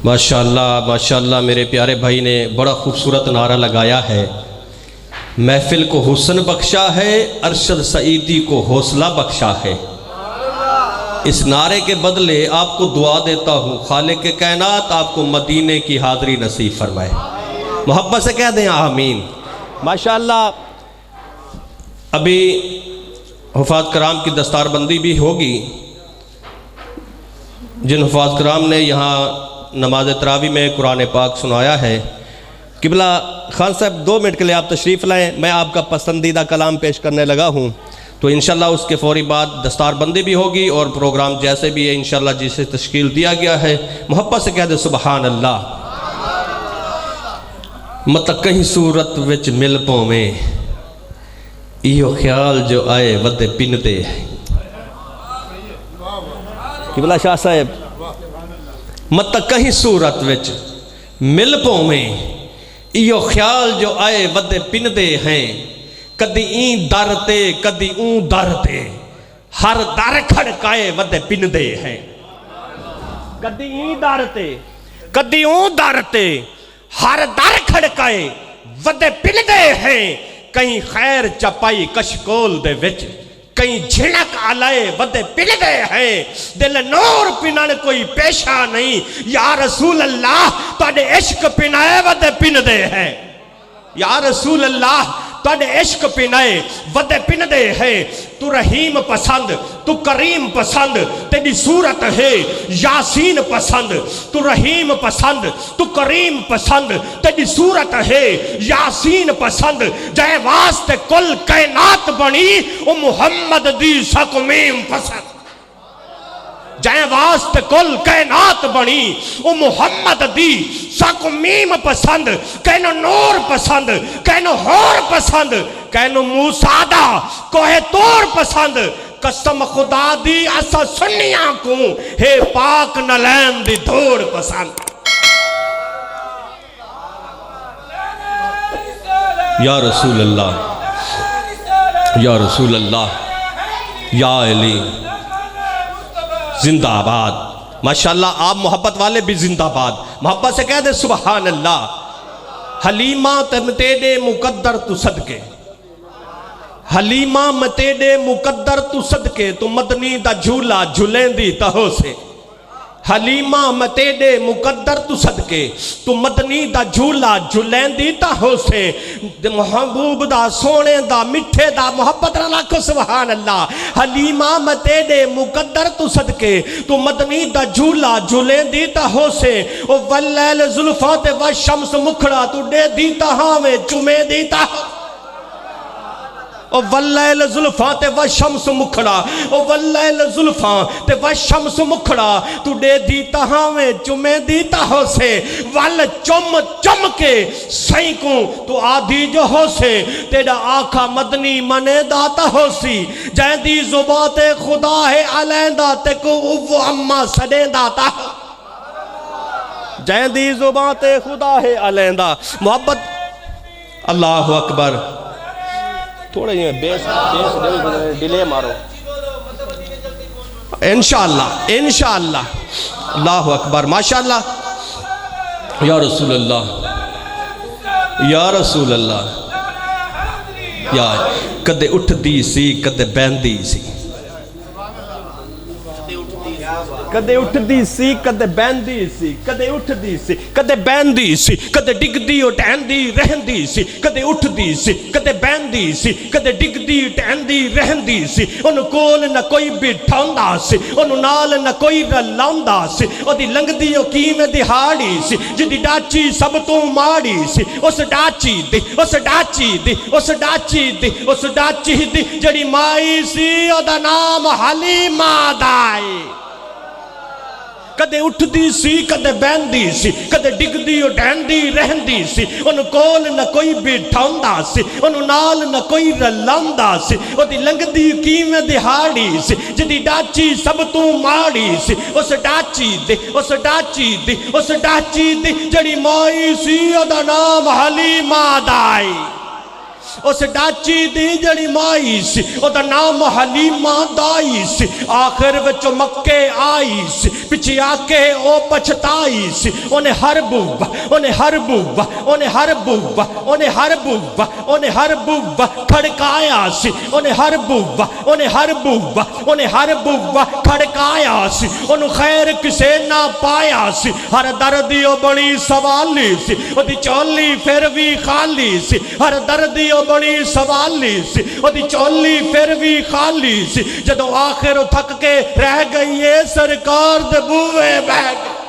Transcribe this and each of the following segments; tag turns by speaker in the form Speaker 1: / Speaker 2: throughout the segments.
Speaker 1: ماشاءاللہ میرے پیارے بھائی نے بڑا خوبصورت نعرہ لگایا ہے۔ محفل کو حسن بخشا ہے، ارشد سعیدی کو حوصلہ بخشا ہے۔ اس نعرے کے بدلے آپ کو دعا دیتا ہوں، خالق کائنات آپ کو مدینے کی حاضری نصیب فرمائے۔ محبت سے کہہ دیں آمین۔ ماشاءاللہ ابھی حفاظ کرام کی دستار بندی بھی ہوگی۔ جن حفاظ کرام نے یہاں نماز تراویح میں قرآن پاک سنایا ہے، قبلہ خان صاحب 2 منٹ کے لیے آپ تشریف لائیں، میں آپ کا پسندیدہ کلام پیش کرنے لگا ہوں، تو انشاءاللہ اس کے فوری بعد دستار بندی بھی ہوگی اور پروگرام جیسے بھی ہے انشاءاللہ جسے تشکیل دیا گیا ہے۔ محبت سے کہہ دے سبحان اللہ۔ مت کہیں صورت وچ مل پویں، ایو خیال جو آئے ودے پن دے۔ قبلہ شاہ صاحب، مت کہیں صورت وچ مل پویں، ایو خیال جو آئے ودے پن دے ہیں۔ کدی این در تے کدی اون در تے، ہر در کھڑکائے ودے پن دے ہیں۔ کدی این در تے کدی اون در تے، ہر در کھڑکائے ودے پن دے ہیں۔ کہیں خیر چپائی کشکول دے وچ، کہیں جھنک آلائے ودے پن دے ہیں۔ دل نور پنن کوئی پیشہ نہیں، یا رسول اللہ تواڈے عشق پنائے ودے پن دے ہیں۔ یا رسول اللہ تواڈے عشق پنائے ودے پن دے ہیں۔ تو رحیم پسند، تو کریم پسند، تیری صورت ہے یاسین پسند۔ تو رحیم پسند، تو کریم پسند، تیری صورت ہے یاسین پسند۔ جائے واسطے کل کائنات بنی، او محمد دی سکمیم پسند۔ جائے واسطے کل کائنات بنی، او محمد دی سکمیم پسند۔ کہنو نور پسند، کہنو ہور پسند، کہنو موسیٰ دا کوہ تور پسند۔ قسم خدا دی اسا سنیاں کو، ہے پاک نلین دی دھوڑ پسند۔ یا رسول اللہ، یا رسول اللہ، یا علی زندہ آباد۔ ماشاءاللہ آپ محبت والے بھی زندہ آباد۔ محبت سے کہہ دے سبحان اللہ۔ حلیمہ تیرے مقدر تو صدقے، حلیمہ تیرے مقدر تو صدقے، تو مدنی دا جھولا جھولیں دی تہو سے۔ حلیمہ تیرے مقدر تو صدقے، تو مدنی دا جھولا جھولیں دی تہو سے۔ محبوب دا سونے دا مٹھے دا محبت رکھو سبحان اللہ۔ حلیمہ تیرے مقدر تو صدقے، تو مدنی دا جھولا جھولیں دی تہو سے۔ او واللیل زلفات و شمس مکھڑا، تو دے دیتا ہاں میں چمے دیتا ہاں۔ او واللیل زلفات و شمس مکھڑا، او واللیل زلفات و شمس مکھڑا، تو دے دیتا ہاں میں چمے دیتا ہو سے۔ وال چم چم کے سینکوں تو آدھی جو ہو سے، تیرا آقا مدنی منے داتا ہو سی۔ جائیں دی زبات خدا ہے علیندہ، تے کو وہ اما سڑے داتا ہو۔ جائیں دی زبات خدا ہے علیندہ۔ محبت اللہ اکبر۔ تھوڑے یہ بیس ڈیلے مارو انشاءاللہ انشاءاللہ۔ اللہ اکبر ماشاءاللہ۔ یا رسول اللہ، یا رسول اللہ، یا کدے اٹھ دی سی کدے بین دی سی، کدے اٹھ دی سی کدے بین دی سی، کدے اٹھ دی سی کدے بین دی سی، کدے ڈگ دی اٹھین دی رہن دی سی، کدے اٹھ دی سی کدے بین دی سی، کدے ڈگ دی اٹھین دی رہن دی سی۔ انہوں کول نہ کوئی بٹھاؤندہ سی، انہوں نال نہ کوئی رلاؤندہ سی، او دی لنگ دی او کیم دہاڑی سی، جدی ڈاچی سب تو ماڑی سی۔ اس ڈاچی دی، اس ڈاچی دی، اس ڈاچی دی، اس ڈاچی دی، جڑی مائی سی او دا نام حلیمہ دائی۔ کدے اٹھ دی سی کدے بین دی سی، کدے ڈگ دی اٹھین دی رہن دی سی۔ انہوں کول نہ کوئی بٹھاؤندہ سی، انہوں نال نہ کوئی رلاؤندہ سی، او دی لنگ دی کیم دہاڑی سی، جدی ڈاچی سب تو ماڑی سی۔ اس ڈاچی دی، اس ڈاچی دی، اس ڈاچی دی، جڑی مائی سی او دا نام حلیمہ دائی۔ اس ڈاچی دی جڑی مائی سی او دا نام حلیمہ دائی سی آخر وچو مکے آئی سی پچھے آکے او پچھتائی سی انہیں ہر بوبا انہیں ہر بوبا انہیں ہر بوبا انہیں ہر بوبا انہیں ہر بوبا کھڑکایا سی انہیں ہر بوبا انہیں ہر بوبا انہیں ہر بوبا کھڑکایا سی انہوں خیر کسے نہ پایا سی ہر دردیو بڑی سوالی سی او دی چولی پھر بھی خالی سی ہر دردیو بڑی سوالی سی او دی چولی پھر بھی خالی سی جدو آخر تھک کے رہ گئی ہے سرکار دے بوئے بہ گئی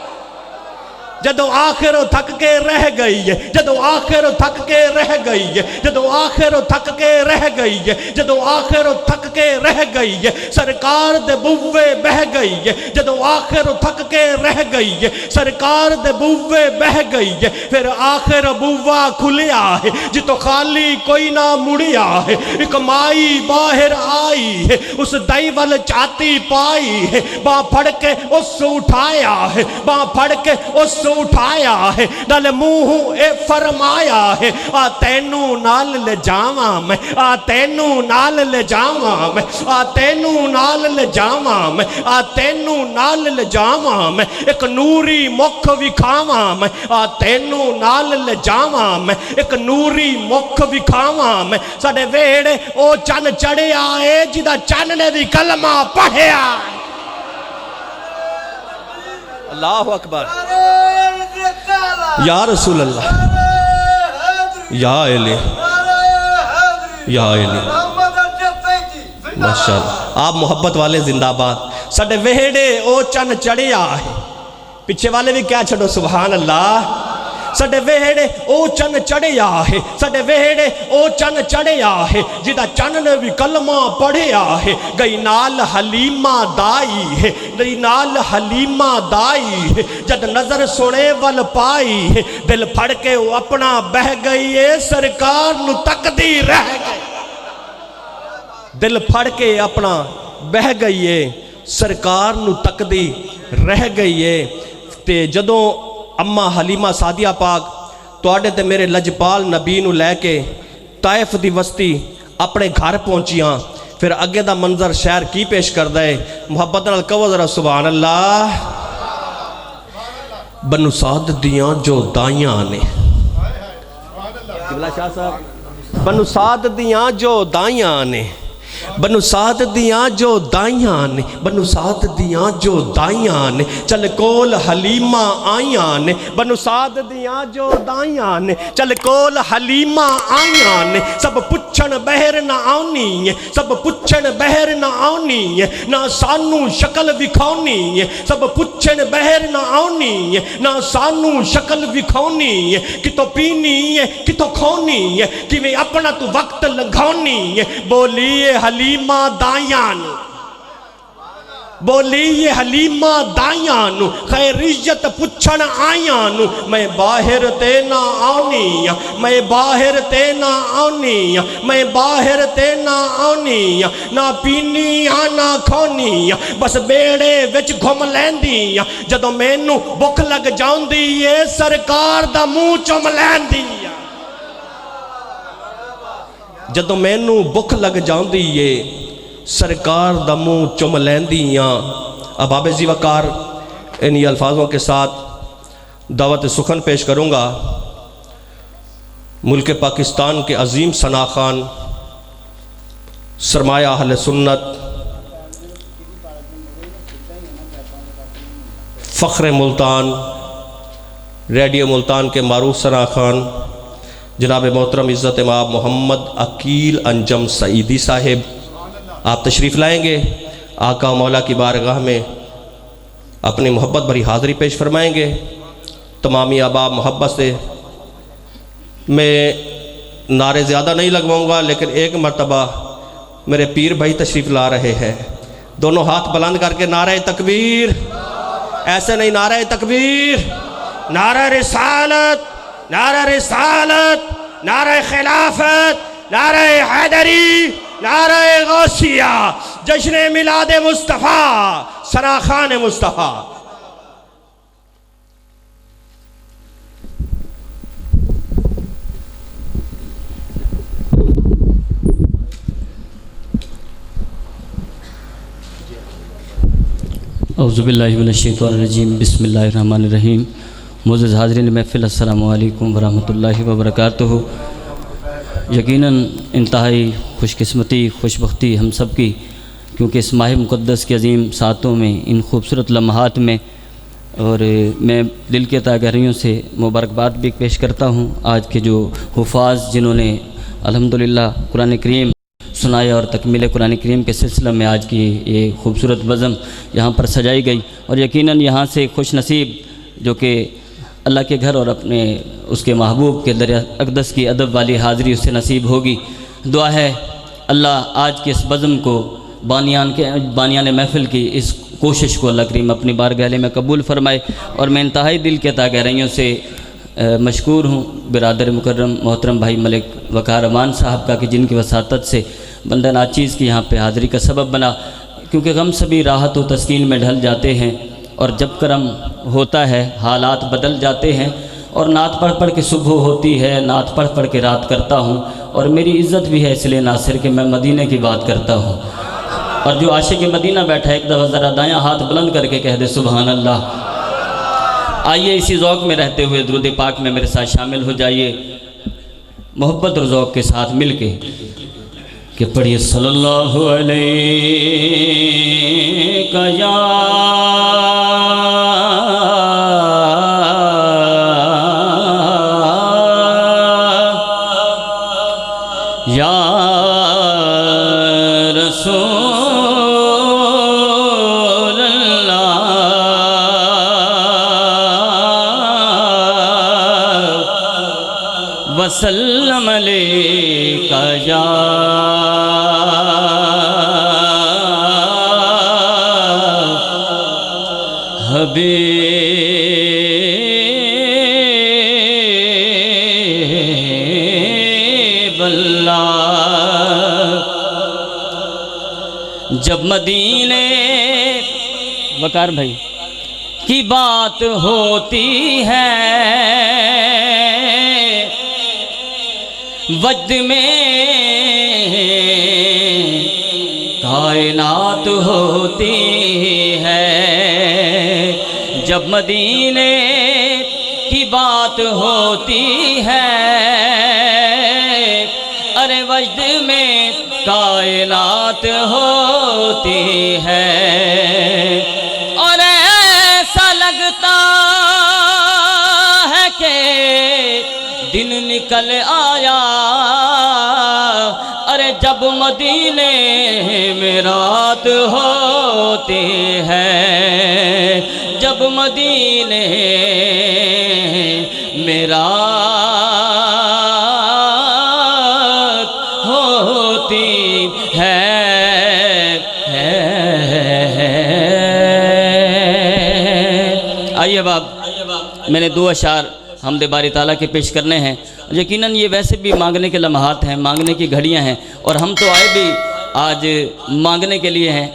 Speaker 1: جدو آخر تھک کے رہ گئی ہے جدو آخر تھک کے رہ گئی ہے جدو آخر تھک کے رہ گئی ہے جدو آخر تھک کے رہ گئی ہے سرکار دے بوئے بہ گئی ہے جدو آخر تھک کے رہ گئی ہے سرکار دے بوئے بہ گئی ہے پھر آخر بوہ کھلیا ہے جتو خالی کوئی نہ مڑیا ہے ایک مائی باہر آئی ہے اس دائی وال چاہتی پائی ہے باں پھڑ کے اس اٹھایا ہے باں پھڑ کے اس اٹھایا ہے نال منہ اے فرمایا ہے آ تینو نال لے جاواں میں آ تینو نال لے جاواں میں آ تینو نال لے جاواں میں آ تینو نال لے جاواں میں ایک نوری مکھ وکھاواں میں آ تینو نال لے جاواں میں ایک نوری مکھ وکھاواں میں ساڈے ویڑے او چن چڑھیا اے جدا چن نے بھی کلمہ پڑھیا اللہ اکبر یا رسول اللہ یا علی یا علی ماشاءاللہ آپ محبت والے زندہ باد ساڈے وہڑے او چن چڑھیا ہے پیچھے والے بھی کیا چھڑو سبحان اللہ ساڈے وہڑے او چن چڑھیا ہے ساڈے وہڑے او چن چڑھیا ہے جدا چن نے بھی کلمہ پڑھیا ہے گئی نال حلیمہ دائی ہے گئی نال حلیمہ دائی ہے جد نظر سنے ول پائی ہے دل پھڑ کے وہ اپنا بہ گئی ہے سرکار نو تکدی رہ گئی دل پھڑ کے اپنا بہ گئی ہے سرکار نو تکدی رہ گئی ہے تے جدوں اماں حلیمہ سعدیہ پاک توڑے تے میرے لجپال نبی نو لے کے طائف دی وسطی اپنے گھر پہنچیاں پھر اگے دا منظر شہر کی پیش کر دے محبت نال کہو ذرا سبحان اللہ بنو سعد دیاں جو دائیاں نے قبلہ شاہ صاحب بنو سعد دیاں جو دائیاں نے بنو سعد دیاں جو دائیاں نے بنو سعد دیاں جو دائیاں نے چل کول حلیمہ آئیاں نے بنو سعد دیاں جو دائیاں نے چل کول حلیمہ آئیاں نے سب پچھن بہر نہ آنی ہے سب پچھن بہر نہ آنی ہے نہ سانو شکل وکھونی ہے سب پچھن بہر نہ آنی ہے نہ سانو شکل وکھونی ہے کتو پینی ہے کتو کھونی ہے کہ اپنا تو وقت لگھونی ہے بولیے حلیمہ دائیان بولیے حلیمہ دائیان خیریت پچھن آئیان میں باہر تے نہ آنی میں باہر تے نہ آنی میں باہر تے نہ آنی نہ پینی نہ کھونی بس بیڑے وچ گھم لیندی جدو مینو بھوک لگ جاندی اے سرکار دا منہ چم لیندی جدو مینو بھوک لگ جاندی ہے سرکار دا منہ چم لیندیاں اب آبزی وقار انہی الفاظوں کے ساتھ دعوت سخن پیش کروں گا ملک پاکستان کے عظیم ثنا خان سرمایہ اہل سنت فخر ملتان ریڈیو ملتان کے معروف ثنا خان جناب محترم عزت امام محمد عقیل انجم سعیدی صاحب آپ تشریف لائیں گے آقا و مولا کی بارگاہ میں اپنی محبت بھری حاضری پیش فرمائیں گے تمامی احباب محبت سے میں نعرے زیادہ نہیں لگواؤں گا لیکن ایک مرتبہ میرے پیر بھائی تشریف لا رہے ہیں دونوں ہاتھ بلند کر کے نعرہ تکبیر ایسے نہیں نعرہ تکبیر نعرہ رسالت نعرہ رسالت نعرہ خلافت نعرہ حیدری نعرہ غوثیہ جشن میلاد مصطفیٰ ثنا خان مصطفیٰ
Speaker 2: اعوذ باللہ من الشیطان الرجیم بسم اللہ الرحمن الرحیم۔ معزز حاضرین محفل، السلام علیکم ورحمۃ اللہ وبرکاتہ۔ یقیناً انتہائی خوش قسمتی، خوش بختی ہم سب کی، کیونکہ اس ماہ مقدس کے عظیم ساعتوں میں، ان خوبصورت لمحات میں، اور میں دل کے تہ گہرائیوں سے مبارکباد بھی پیش کرتا ہوں آج کے جو حفاظ جنہوں نے الحمدللہ قرآن کریم سنایا، اور تکمیل قرآن کریم کے سلسلہ میں آج کی یہ خوبصورت بزم یہاں پر سجائی گئی، اور یقیناً یہاں سے خوش نصیب جو کہ اللہ کے گھر اور اپنے اس کے محبوب کے در اقدس کی ادب والی حاضری اس سے نصیب ہوگی۔ دعا ہے اللہ آج کے اس بزم کو بانیان محفل کی اس کوشش کو اللہ کریم اپنی بارگاہ میں قبول فرمائے، اور میں انتہائی دل کے تہ گہرائیوں سے مشکور ہوں برادر مکرم محترم بھائی ملک وقار امان صاحب کا، کہ جن کی وساطت سے بندہ ناچیز کی یہاں پہ حاضری کا سبب بنا، کیونکہ غم سبھی راحت و تسکین میں ڈھل جاتے ہیں، اور جب کرم ہوتا ہے حالات بدل جاتے ہیں، اور نعت پڑھ پڑھ کے صبح ہوتی ہے، نعت پڑھ پڑھ کے رات کرتا ہوں، اور میری عزت بھی ہے اس لیے ناصر کہ میں مدینے کی بات کرتا ہوں، اور جو عاشق مدینہ بیٹھا ہے ایک دفعہ ذرا دایاں ہاتھ بلند کر کے کہہ دے سبحان اللہ۔ آئیے اسی ذوق میں رہتے ہوئے درود پاک میں میرے ساتھ شامل ہو جائیے، محبت اور ذوق کے ساتھ مل کے کہ پڑھیے صلی اللہ علیہ یا رسول وسلم علیکہ یا حبیب اللہ۔ جب مدینے وقار بھائی کی بات ہوتی ہے، وجد میں کائنات ہوتی ہے، جب مدینے کی بات ہوتی ہے، ارے وجد میں کائنات ہوتی ہے، اور ایسا لگتا ہے کہ دن نکل آیا، ارے جب مدینے میں رات ہوتی ہے، جب مدینے میں رات ہوتی ہے۔ آئیے باب، میں نے 2 اشعار حمد باری تعالیٰ کے پیش کرنے ہیں۔ یقیناً یہ ویسے بھی مانگنے کے لمحات ہیں، مانگنے کی گھڑیاں ہیں، اور ہم تو آئے بھی آج مانگنے کے لیے ہیں،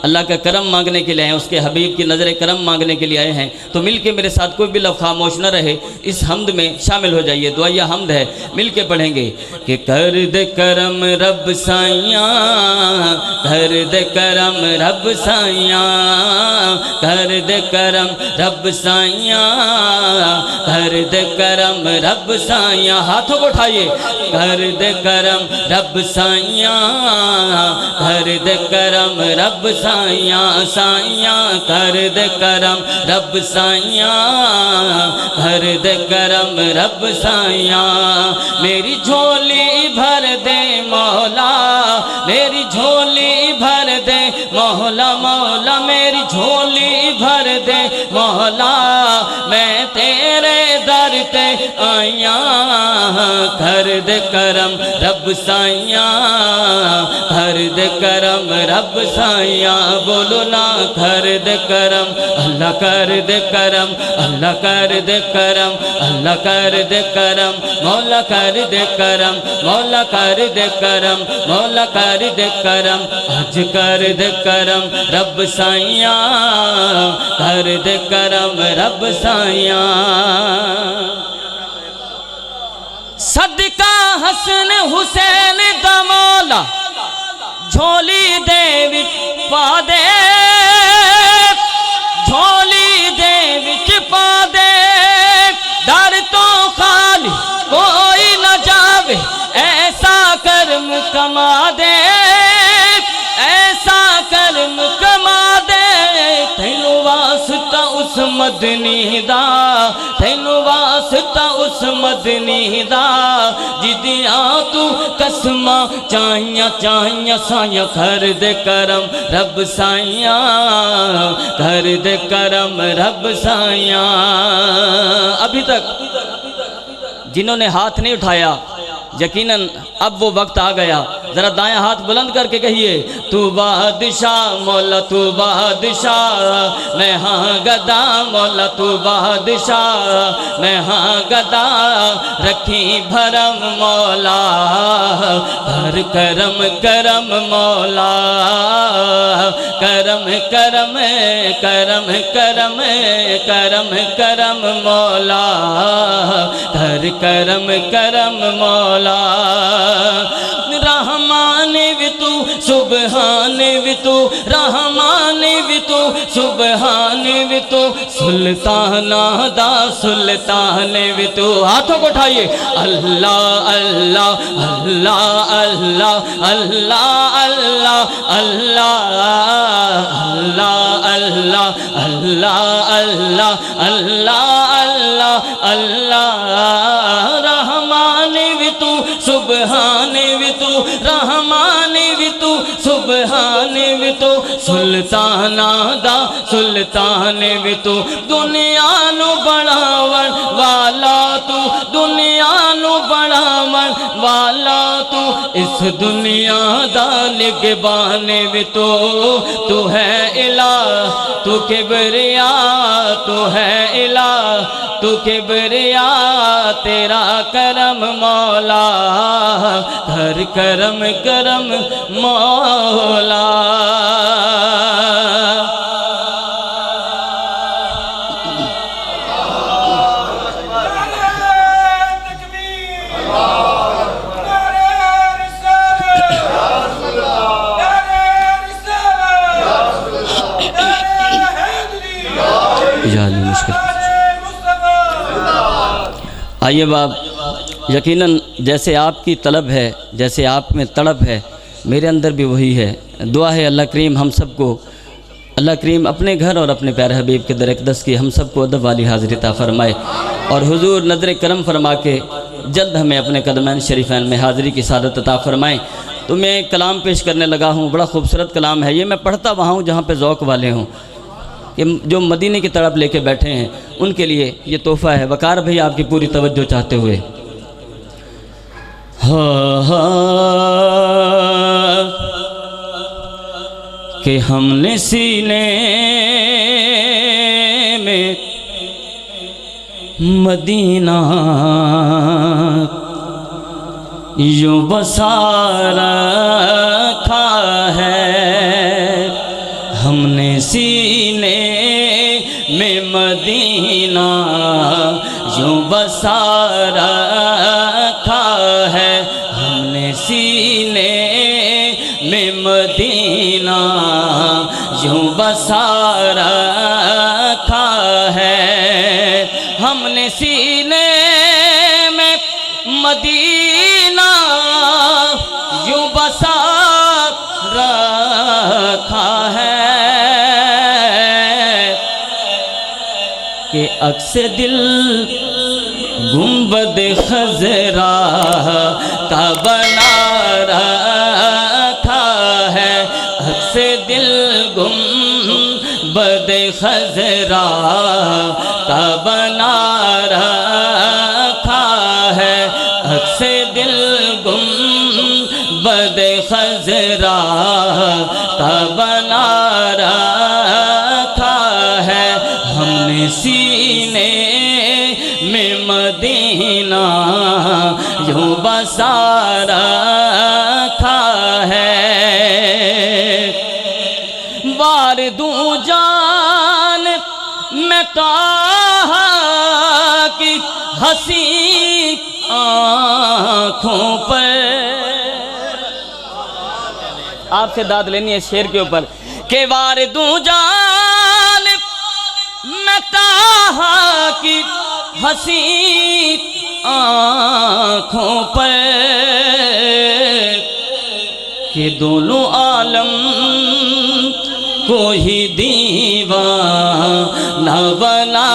Speaker 2: اللہ کا کرم مانگنے کے لیے ہیں، اس کے حبیب کی نظر کرم مانگنے کے لیے آئے ہیں۔ تو مل کے میرے ساتھ کوئی بھی لفظ خاموش نہ رہے، اس حمد میں شامل ہو جائیے۔ دعائیہ حمد ہے، مل کے پڑھیں گے کہ کر دے کرم رب سائیاں، کر دے کرم رب سائیاں، کر دے کرم رب سائیاں، کر دے کرم رب سائیاں، ہاتھوں کو اٹھائیے، کر دے کرم رب سائیاں، کر دے کرم رب سائیاں، سائیاں کر دے کرم رب سائیاں، کر دے کرم رب سائیاں، میری جھولی بھر دے مولا، میری جھولی بھر دے مولا، مولا میری جھولی بھر دے مولا، میں تیرے در تے آئیاں، کر دے کرم رب سائیاں، کر دے کرم رب سائیاں، بولو نا کر دے کرم، اللہ کر دے کرم، اللہ کر دے کرم، اللہ کر دے کرم، مولا کر دے کرم، مولا کر دے کرم، مولا کر دے کرم، آج کر دے کرم رب سائیاں، کر دے کرم رب سائیاں، صدقہ حسن حسین دا مولا جھولی دے وچ پا دے، مدنی دا تینو واسطہ اس مدنی دا جدیاں تو قسمہ چاہیاں چاہیاں سائیاں کر دے کرم رب سائیاں کر دے کرم رب سائیاں۔ ابھی تک جنہوں نے ہاتھ نہیں اٹھایا یقیناً اب وہ وقت آ گیا، ذرا دائیں ہاتھ بلند کر کے کہیے تو بادشاہ مولا تو بادشاہ، میں ہاں گدا مولا تو بادشاہ، میں ہاں گدا رکھی بھرم مولا، بھر کرم کرم مولا، کرم کرم کرم کرم کرم کرم مولا، بھر کرم کرم مولا۔ رحمان بھی تو سبحان بھی تو رحمان بھی تو سبحان بھی تو سلطان دا سلطان بھی تو۔ ہاتھوں کو اٹھائیے اللہ اللہ اللہ اللہ اللہ اللہ اللہ اللہ اللہ اللہ اللہ اللہ اللہ۔ رحمان بھی تو سبحان بھی تو رحمان بھی تو سبحان بھی تو سلطان دا سلطان بھی تو۔ دنیا نو بڑھاون والا تو دنیا نو بڑھاون والا تو اس دنیا دا نگبان بھی تو ہے الہ تو کبریا تو ہے الہ تو کبریا تیرا کرم مولا، ہر کرم کرم مولا۔ آئیے باپ، یقیناً جیسے آپ کی طلب ہے جیسے آپ میں طلب ہے میرے اندر بھی وہی ہے۔ دعا ہے اللہ کریم ہم سب کو، اللہ کریم اپنے گھر اور اپنے پیارے حبیب کے در اقدس کی ہم سب کو ادب والی حاضری عطا فرمائے، اور حضور نظر کرم فرما کے جلد ہمیں اپنے قدمین شریفین میں حاضری کی سعادت عطا فرمائیں۔ تو میں ایک کلام پیش کرنے لگا ہوں، بڑا خوبصورت کلام ہے یہ، میں پڑھتا وہاں ہوں جہاں پہ ذوق والے ہوں، کہ جو مدینے کی طرف لے کے بیٹھے ہیں ان کے لیے یہ تحفہ ہے۔ وقار بھائی آپ کی پوری توجہ چاہتے ہوئے، کہ ہم نے سینے میں مدینہ یوں بسا رکھا ہے، ہم نے سینے میں مدینہ یوں بسا رکھا ہے، ہم نے سینے میں مدینہ یوں بسا رکھا ہے، ہم نے سینے میں مدینہ یوں بسا رکھا ہے، کہ عکس دل گنبد خضرا کا بنا رکھا ہے، عکس دل گنبد خضرا کا بنا رکھا ہے، عکس دل گنبد خضرا کا بنا رکھا ہے، ہم نے سینے میں مدینہ یوں بسا رکھا ہے، وار دوں جان میں طٰہٰ کی حسین آنکھوں پر۔ آپ سے داد لینی ہے شعر کے اوپر، کہ وار دوں جان میں طٰہٰ کی حسین آنکھوں پر، کہ دونوں عالم کو ہی دیوانہ بنا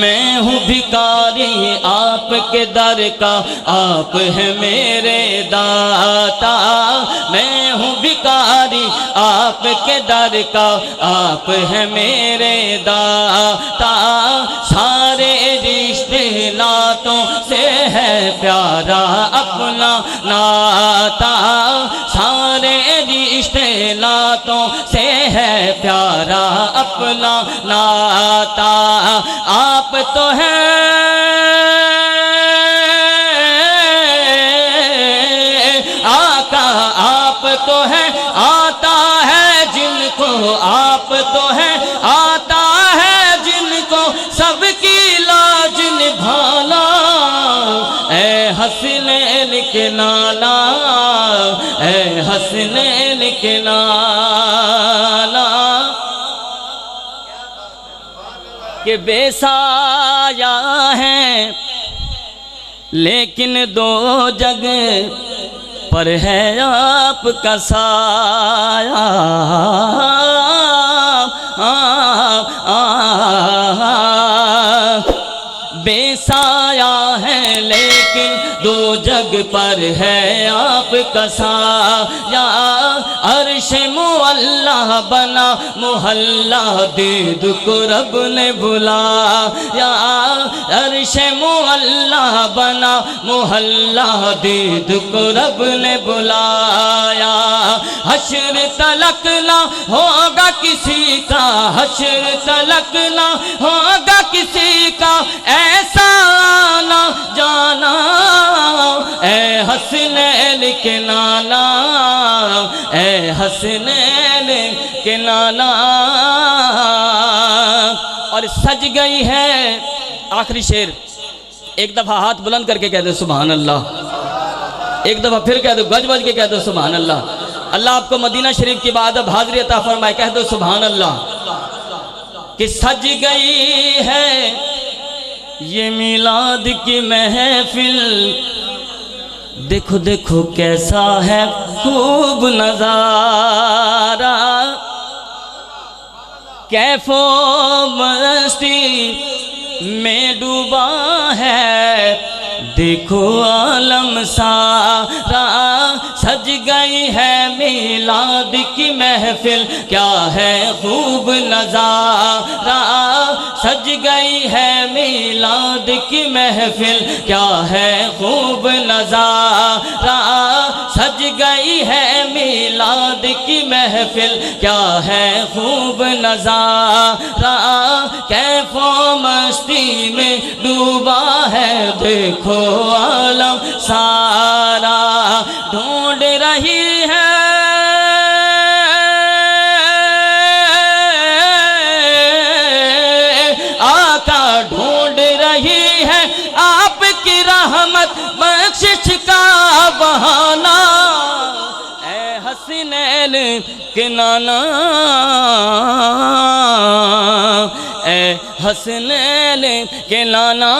Speaker 2: میں ہوں بھکاری آپ کے در کا، آپ ہیں میرے داتا، میں ہوں بھکاری آپ کے در کا، آپ ہیں میرے داتا، سارے رشتے ناتوں سے ہے پیارا اپنا ناتا، سارے رشتے ناتوں سے ہے پیارا اپنا ناتا، آپ تو ہیں آقا، آپ تو ہیں آتا ہے جن کو، آپ تو ہیں آتا ہے جن کو سب کی لاج نبھانا، اے حسنین کے نانا، اے حسنین کے نانا، کہ بے سایہ ہیں لیکن دو جگہ پر ہے آپ کا سایہ، بے سایہ ہے لیکن دو جگ پر ہے آپ کا سایہ، عرش معلیٰ بنا محلہ دید کو رب نے بلایا، عرش معلیٰ بنا محلہ دید کو رب نے بلایا، حشر تلک نہ ہوگا کسی کا، حشر تلک نہ ہوگا کسی کا ایسا نہ جانا، اے حسنین کے نانا، اے حسنین کے نانا، اور سج گئی ہے آخری شعر، ایک دفعہ ہاتھ بلند کر کے کہہ دو سبحان اللہ، ایک دفعہ پھر کہہ دو گج بج کے کہہ دو سبحان اللہ، اللہ آپ کو مدینہ شریف کی بادب حاضری عطا فرمائے، کہہ دو سبحان اللہ، کہ سج گئی ہے یہ میلاد کی محفل، دیکھو دیکھو کیسا ہے خوب نظارہ، کیف و مستی میں ڈوبا ہے دیکھو عالم سارا، سج گئی ہے میلاد کی محفل کیا ہے خوب نظارہ، سج گئی ہے میلاد کی محفل کیا ہے خوب نظارہ، سج گئی ہے میلاد کی محفل کیا ہے خوب نظارہ، کیف و مستی میں ڈوبا ہے دیکھو عالم سارا، ڈھونڈ رہی ہے آقا، ڈھونڈ رہی ہے آپ کی رحمت بخشش کا بہانہ، اے حسنین کے نانا، اے حسنین کے نانا،